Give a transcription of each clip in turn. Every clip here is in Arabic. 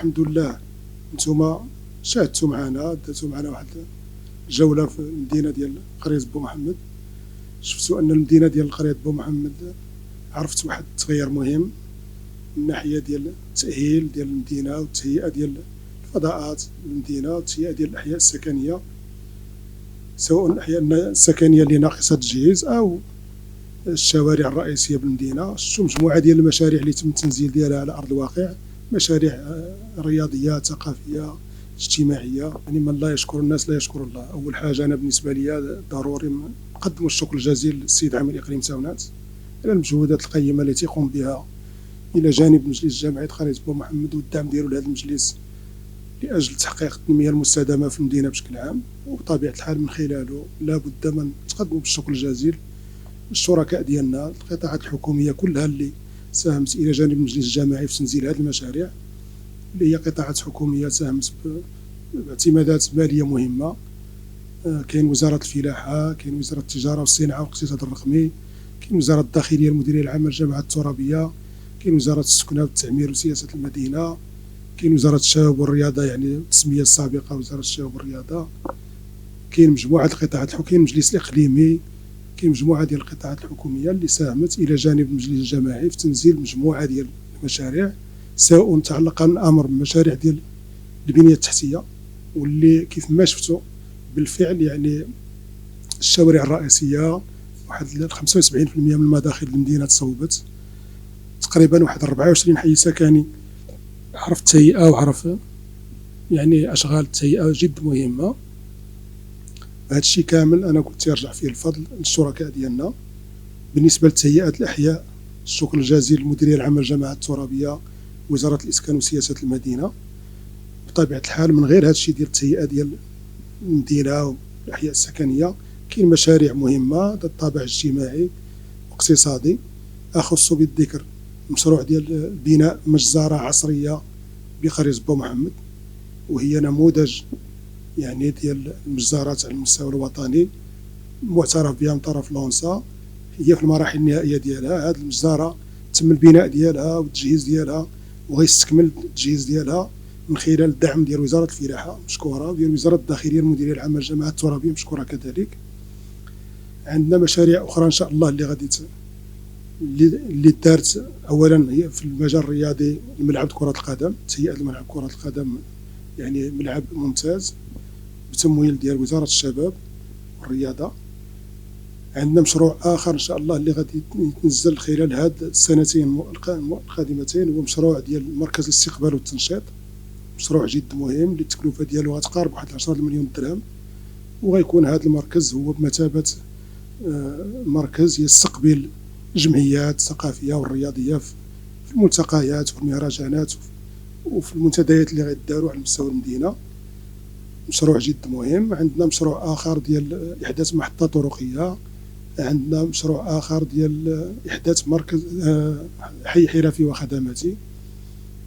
الحمد لله نتوما شاهدتوا معنا، درتوا معنا واحد الجوله في المدينه ديال قريه بو محمد. شفتوا ان المدينه ديال قريه بو محمد عرفت واحد التغير مهم من ناحيه ديال التاهيل ديال المدينه والتهيئه ديال الفضاءات المدينه والتهيئه ديال الاحياء السكنيه، سواء الاحياء السكنيه اللي ناقصه التجهيز او الشوارع الرئيسيه بالمدينه. شفتوا مجموعه ديال المشاريع اللي تم التنزيل ديالها على ارض الواقع، مشاريع رياضيه ثقافيه اجتماعيه. يعني من لا يشكر الناس لا يشكر الله. اول حاجه انا بالنسبه لي ضروري نقدم الشكر الجزيل للسيد عامل اقليم تاونات على المجهودات القيمه التي يقوم بها الى جانب مجلس جامعه قريه بو محمد والدعم ديالو لهذا المجلس لاجل تحقيق التنميه المستدامه في المدينه بشكل عام. وبطبيعه الحال من خلاله لابد من تقدم بالشكر الجزيل للشركاء ديالنا، القطاعات الحكوميه كلها اللي ساهمت الى جانب المجلس الجماعي في تنزيل هذه المشاريع، اللي هي قطاعات حكوميه ساهمت باعتمادات ماليه مهمه. كاين وزاره الفلاحه، كاين وزاره التجاره والصناعه والاقتصاد الرقمي، كاين وزاره الداخليه المديريه العامه للجامعه الترابيه، كاين وزاره السكنه والتعمير وسياسه المدينه، كاين وزاره الشباب والرياضه يعني التسميه السابقه وزاره الشباب والرياضه، كاين مجموعه القطاعات الحكوميه، كاين المجلس الاقليمي، كاين مجموعه ديال القطاعات الحكوميه اللي ساهمت الى جانب المجلس الجماعي في تنزيل مجموعه ديال المشاريع، سواء تعلق الامر بمشاريع ديال البنيه التحتيه، واللي كيف ما شفتوا بالفعل يعني الشوارع الرئيسيه واحد 75% من المداخل المدينه تصوبت، تقريبا واحد 24 حي سكني عرف التهيئه وعرف يعني اشغال التهيئه جد مهمه. هذا الشيء كامل انا قلت يرجع فيه الفضل للشركاء ديالنا. بالنسبه لتهيئه الاحياء الشكر الجزيل للمديريه العامه للجامعه الترابيه، وزاره الاسكان وسياسه المدينه. بطبيعه الحال من غير هذا الشيء ديال التهيئه ديال المدينه والاحياء السكنيه كاين مشاريع مهمه ذات الطابع اجتماعي واقتصادي. اخص بالذكر مشروع ديال بناء مجزره عصريه بقريه بو محمد، وهي نموذج يعني ديال المجزرات على المستوى الوطني معترف بها من طرف لونسا. هي في المراحل النهائيه ديالها. هذه المجزره تم البناء ديالها والتجهيز ديالها وغيستكمل التجهيز ديالها من خلال الدعم ديال وزاره الفلاحه مشكوره، وديال وزاره الداخليه المديريه العامه للجامعه الترابيه مشكوره كذلك. عندنا مشاريع اخرى ان شاء الله اللي غادي اللي دارت. اولا هي في المجال الرياضي ملعب كره القدم، تهيئه الملعب كره القدم يعني ملعب ممتاز بتمويل ديال وزاره الشباب والرياضه. عندنا مشروع اخر ان شاء الله اللي غادي يتنزل خلال هاد السنتين القادمتين، هو مشروع ديال مركز الاستقبال والتنشيط، مشروع جد مهم اللي التكلفه ديالو غتقارب واحد 10 مليون درهم. وغيكون هذا المركز هو بمثابه مركز يستقبل الجمعيات الثقافيه والرياضيه في الملتقيات وفي المهرجانات وفي المنتديات اللي غيداروا على مستوى المدينه. مشروع جد مهم. عندنا مشروع اخر ديال احداث محطه طرقيه، عندنا مشروع اخر ديال احداث مركز حي حرفي وخدماتي،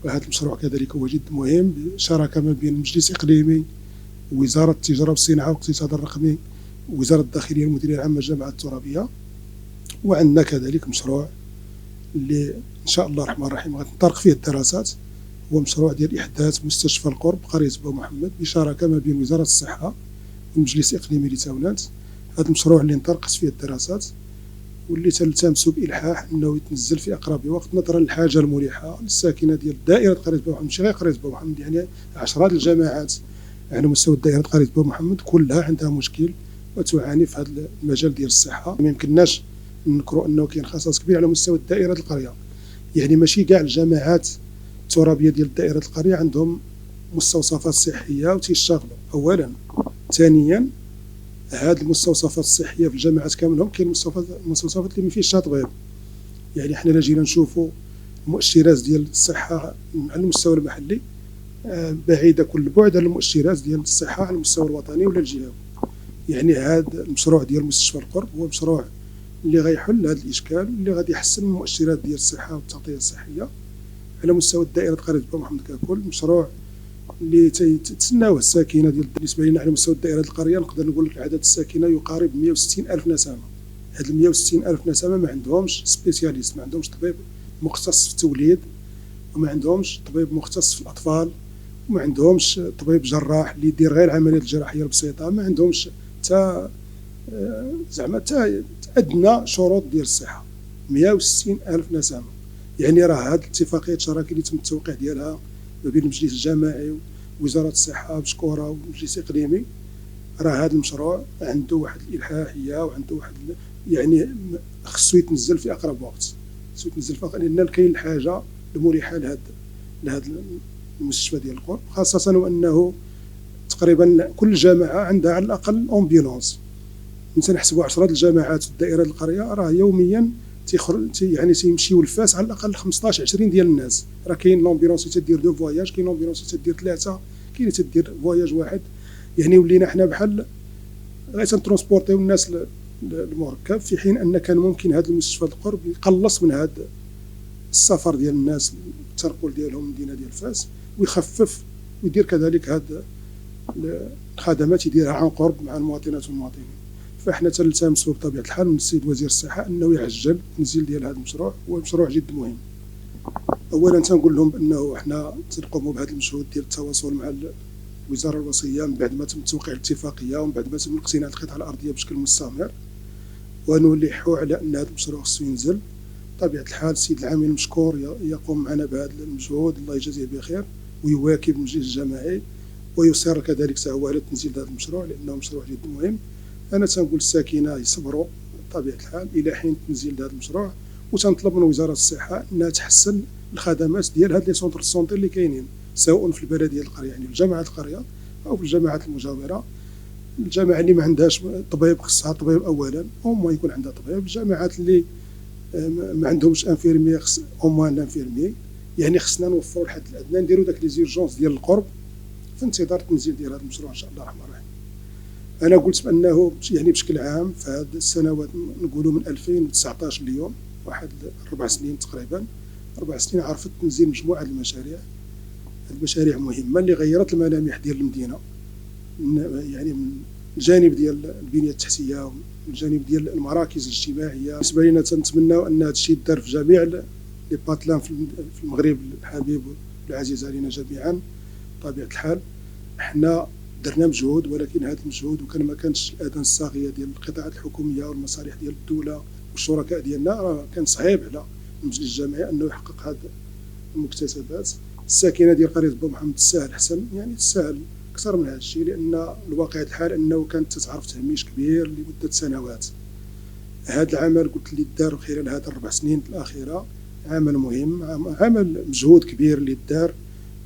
وهذا المشروع كذلك هو جد مهم بشراكه ما بين المجلس الاقليمي ووزاره التجاره والصناعه والاقتصاد الرقمي ووزاره الداخليه المديريه العامه للجامعه الترابيه. وعندنا كذلك مشروع اللي ان شاء الله الرحمن الرحيم غتنطلق فيه الدراسات، هو مشروع ديال احداث مستشفى القرب قريه بو محمد بشراكه ما بين وزاره الصحه والمجلس الاقليمي لتاونات. هذا المشروع اللي انطلقت فيه الدراسات واللي تلتمس بالحاح انه يتنزل في اقرب وقت نظرا للحاجه الملحه للساكنه ديال دائره قريه بو محمد، ماشي غير قريه بو محمد، يعني عشرات الجماعات على مستوى دائره قريه بو محمد كلها عندها مشكل وتعاني في هذا المجال ديال الصحه. ما يمكنناش نذكروا انه كاين خصائص كبير على مستوى دائره القريه، يعني ماشي كاع الجماعات الترابيه ديال دائره القريه عندهم مستوصفات صحيه وتيشتغلوا اولا. ثانيا هذه المستوصفات الصحيه في الجامعات كاملهم كاين مستوصفات اللي ما فيهش طبيب، يعني حنا جينا نشوفوا المؤشرات ديال الصحه على المستوى المحلي بعيده كل بعد عن المؤشرات ديال الصحه على المستوى الوطني ولا الجهوي. يعني هذا المشروع ديال مستشفى القرب هو مشروع اللي غيحل هذا الاشكال، اللي غادي يحسن من المؤشرات ديال الصحه والتغطيه الصحيه على مستوى دائره قريه بو محمد ككل. مشروع اللي تتسناوه الساكنه ديال بالنسبه لنا على مستوى دائره القريه نقدر نقول لك عدد الساكنه يقارب 160 الف نسمه. هاد 160 الف نسمه ما عندهمش سبيسياليست، ما عندهمش طبيب مختص في التوليد، وما عندهمش طبيب مختص في الاطفال، ما عندهمش طبيب جراح اللي يدير غير العمليات الجراحيه البسيطه، ما عندهمش حتى زعما حتى ادنى شروط ديال الصحه. 160 الف نسمه، يعني راه هاد الاتفاقيه الشراكه اللي تم التوقيع ديالها ما بين المجلس الجماعي ووزاره الصحه مشكوره والمجلس الاقليمي، راه هذا المشروع عنده واحد الالحاحيه وعنده واحد يعني خصو يتنزل في اقرب وقت، خصو يتنزل فقط لان كاين الحاجه الملحه لهذا المستشفى ديال القرب، خاصه وانه تقريبا كل جامعه عندها على الاقل امبيلونس. تنحسبوا 10 الجامعات في دائره القريه راه يوميا يعني تيمشيو لفاس على الاقل 15 20 ديال الناس. راه كاين لومبيلونس تدير دو فواياج، كاين لومبيلونس تدير 3، كاين تدير فواياج واحد. يعني ولينا حنا بحال غير تنترونسبورتيو الناس المركب، في حين ان كان ممكن هذا المستشفى القرب يقلص من هذا السفر ديال الناس التنقل ديالهم من المدينه ديال فاس، ويخفف ويدير كذلك هذا الخدمات يديرها عن قرب مع المواطنات والمواطنين. فاحنا تنلتمسوا بطبيعه الحال من السيد وزير الصحه انه يعجل التنزيل ديال هذا المشروع، هو مشروع جد مهم. اولا تنقول لهم بانه احنا تنقوموا بهذا المجهود ديال التواصل مع الوزاره الوصيه من بعد ما تم توقيع الاتفاقيه ومن بعد ما تم اقتناء القطع الارضيه بشكل مستمر، ونلحوا على ان هذا المشروع خصو ينزل. بطبيعه الحال السيد العامل المشكور يقوم معنا بهذا المجهود، الله يجازيه بخير، ويواكب المجلس الجماعي ويصر كذلك هو على تنزيل هذا المشروع لانه مشروع جد مهم. انا تنقول الساكنه يصبروا بطبيعه الحال الى حين تنزيل هذا المشروع، وتنطلب من وزاره الصحه انها تحسن الخدمات ديال هاد لي سونتر سونتي اللي كاينين سواء في البلديه القريه يعني في جامعه القريه او في الجامعات المجاوره. الجامعه اللي ما عندهاش طبيب خصها طبيب اولا، او ما يكون عندها طبيب. الجامعات اللي ما عندهمش انفيرمي خص او موان انفيرمي. يعني خصنا نوفروا الحد الادنى، نديروا داك لي زيرجونس ديال القرب في انتظار التنزيل ديال هذا المشروع ان شاء الله الرحمن الرحيم. انا قلت بانه يعني بشكل عام في هذه السنوات نقولوا من 2019 اليوم واحد 4 سنين تقريبا، 4 سنين عرفت تنزيل مجموعه المشاريع. المشاريع مهمه اللي غيرت الملامح ديال المدينه، يعني من الجانب ديال البنيه التحتيه ومن الجانب ديال المراكز الاجتماعيه. بالنسبه لنا تنتمناو ان هذا الشيء يدار في جميع لي باتلان في المغرب الحبيب والعزيز علينا جميعا. بطبيعه الحال احنا درنا مجهود، ولكن هذا المجهود وكان ما كانش الاذان الصاغيه ديال القطاعات الحكوميه والمصالح ديال الدوله والشركاء ديالنا، راه كان صعيب على المجلس الجمعي انه يحقق هذه المكتسبات. الساكنه ديال قريه بو محمد تساهل احسن، يعني تساهل اكثر من هذا الشيء، لان الواقع الحال انه كانت تتعرف تهميش كبير لمده سنوات. هذا العمل قلت اللي دار خلال هذه 4 سنين الاخيره عمل مهم، عمل مجهود كبير اللي دار.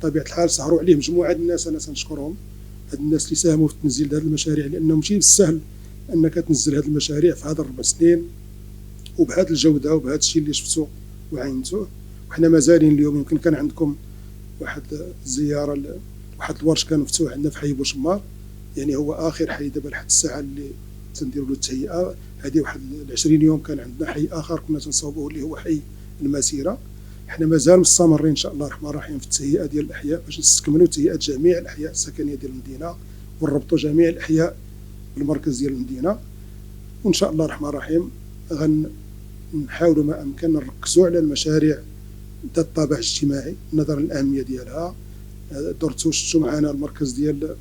بطبيعه الحال سهروا عليه مجموعه الناس، انا تنشكرهم هاد الناس اللي ساهموا في تنزيل هذه المشاريع، لانه ماشي بالسهل انك تنزل هذه المشاريع في هذه 4 سنين وبهذه الجوده وبهذا الشيء اللي شفتوا وعينتوه. وحنا مازالين اليوم يمكن كان عندكم واحد الزياره واحد الورش كان مفتوح عندنا في حي بوشمار، يعني هو اخر حي دابا لحد الساعه اللي تنديروا له التهيئه. هذه واحد 20 يوم كان عندنا حي اخر كنا تنصاوبوه اللي هو حي المسيره. احنا مازال مستمرين ان شاء الله الرحمن الرحيم في التهيئه ديال الاحياء باش نستكملوا تهيئه جميع الاحياء السكنيه ديال المدينه ونربطوا جميع الاحياء بالمركز ديال المدينه. وان شاء الله الرحمن الرحيم غنحاولوا ما امكن نركزوا على المشاريع ذات الطابع الاجتماعي نظرا للاهميه ديالها. درتوا شفتوا معنا المركز ديال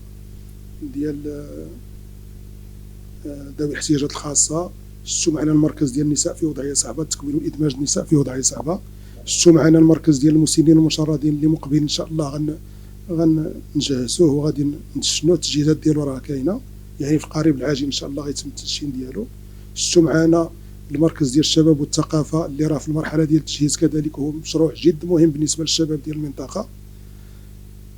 ذوي الاحتياجات الخاصه، شفتوا معنا المركز ديال النساء في وضعيه صعبه، تكوين وادماج النساء في وضعيه صعبه، شفتوا معنا المركز ديال المسنين والمشردين اللي مقبلين ان شاء الله غنجهزوه وغادي نتشنوا التجهيزات ديالو راه كاينه، يعني في القريب العاجل ان شاء الله غيتم التدشين ديالو. شفتوا معنا المركز ديال الشباب والثقافه اللي راه في المرحله ديال التجهيز كذلك، هو مشروع جد مهم بالنسبه للشباب ديال المنطقه.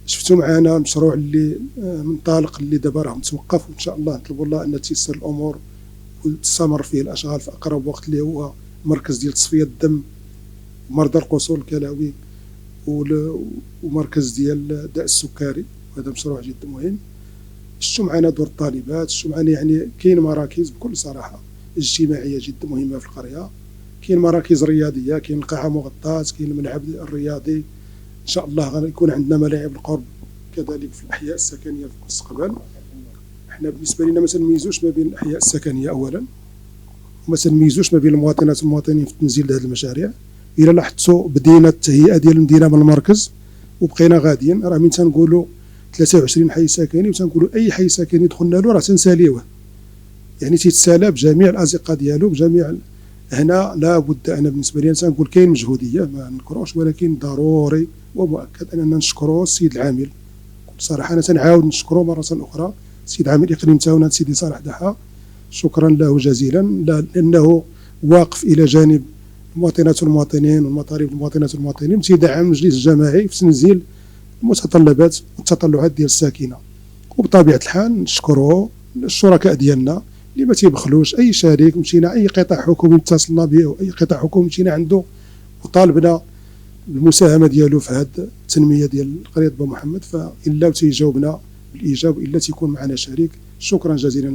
شفتوا معنا مشروع اللي منطلق اللي دابا راه متوقف، وان شاء الله نطلبوا الله ان تيسر الامور وتستمر فيه الاشغال في اقرب وقت، اللي هو مركز ديال تصفيه الدم مرضى القصور الكلوي ومركز ديال داء السكري، وهذا مشروع جد مهم. شفتوا معنا دور الطالبات، شفتوا معنا يعني كاين مراكز بكل صراحه اجتماعيه جد مهمه في القريه، كاين مراكز رياضيه، كاين القاعه مغطاه، كاين الملعب الرياضي. ان شاء الله غيكون عندنا ملاعب القرب كذلك في الاحياء السكنيه في المستقبل. احنا بالنسبه لنا ما تنميزوش ما بين الاحياء السكنيه اولا، وما تنميزوش ما بين المواطنين في تنزيل هذه المشاريع. الى لاحظتوا بدينا التهيئه ديال المدينه من المركز، وبقينا غاديين. راه من تنقولوا 23 حي سكني وتنقولوا اي حي سكني دخلنا له راه تنساليوه، يعني تيتسالى بجميع الازقه ديالو بجميع. هنا لابد، انا بالنسبه لي تنقول كاين مجهوديه ما نكروش، ولكن ضروري ومؤكد اننا نشكروا السيد العامل. صراحه انا تنعاود نشكروا مره اخرى السيد عامل اقليم تاونات سيدي صالح دحا، شكرا له جزيلا، لانه واقف الى جانب المواطنات والمواطنين والمطالب المواطنات والمواطنين، تيدعم المجلس الجماعي في تنزيل المتطلبات والتطلعات ديال الساكنه. وبطبيعه الحال نشكروا الشركاء ديالنا اللي ما تيبخلوش. اي شريك مشينا، اي قطاع حكومي اتصلنا به او اي قطاع حكومي مشينا عنده وطالبنا المساهمه ديالو في هذه التنميه ديال قريه بو محمد، فالا تيجاوبنا بالايجاب الا تيكون معنا شريك. شكرا جزيلا.